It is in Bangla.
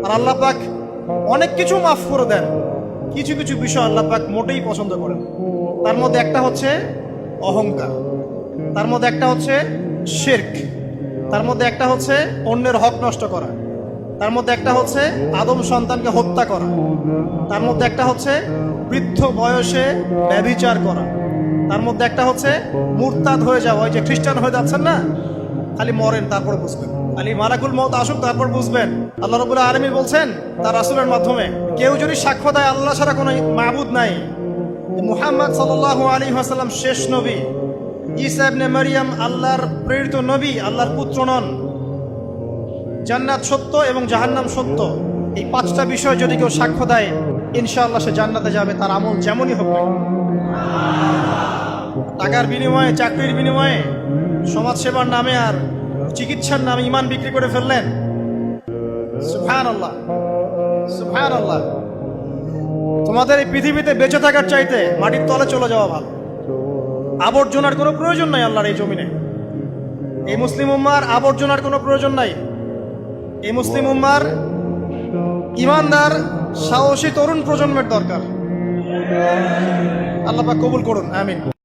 আর আল্লাহ পাক অনেক কিছু মাফ করে দেন, কিছু কিছু বিষয় আল্লাহ পাক মোটেই পছন্দ করেন। তার মধ্যে একটা হচ্ছে অহংকার, তার মধ্যে একটা হচ্ছে শিরক, তার মধ্যে একটা হচ্ছে অন্যের হক নষ্ট করা, তার মধ্যে একটা হচ্ছে আদম সন্তানকে হত্যা করা, তার মধ্যে একটা হচ্ছে বৃদ্ধ বয়সে ব্যভিচার করা, তার মধ্যে একটা হচ্ছে মুরতাদ হয়ে যাওয়া। ওই যে খ্রিস্টান হয়ে যাচ্ছেন না, খালি মরেন তারপর বুঝবেন, খালি মালাকুল মউত আসুক তারপর বুঝবেন। আল্লাহ রাব্বুল আলামিন বলছেন তার রাসূলের মাধ্যমে, কেউ যদি সাক্ষ্য দেয় আল্লাহ ছাড়া কোনো মাবুদ নাই, মুহাম্মদ সাল্লাল্লাহু আলাইহি ওয়াসাল্লাম শেষ নবী, ঈসা ইবনে মারইয়াম আল্লাহর প্রেরিত নবী, আল্লাহর পুত্র নন, জান্নাত সত্য এবং জাহান্নাম সত্য, এই পাঁচটা বিষয় যদি কেউ সাক্ষ্য দেয় ইনশাআল্লাহ সে জান্নাতে যাবে, তার আমল যেমনই হোক না কেন। টাকার বিনিময়ে, চাকরির বিনিময়ে, সমাজ সেবার নামে আর চিকিৎসার নামে ঈমান বিক্রি করে ফেললেন, সুবহানাল্লাহ সুবহানাল্লাহ। তোমাদের এই পৃথিবীতে বেঁচে থাকার চাইতে মাটির তলে চলে যাওয়া ভালো। আবর্জনার কোনো প্রয়োজন নাই আল্লাহর এই জমিনে। এই মুসলিম উম্মার আবর্জনার কোনো প্রয়োজন নাই। এই মুসলিম উম্মার ইমানদার সাহসী তরুণ প্রজন্মের দরকার। আল্লাহ পাক কবুল করুন, আমিন।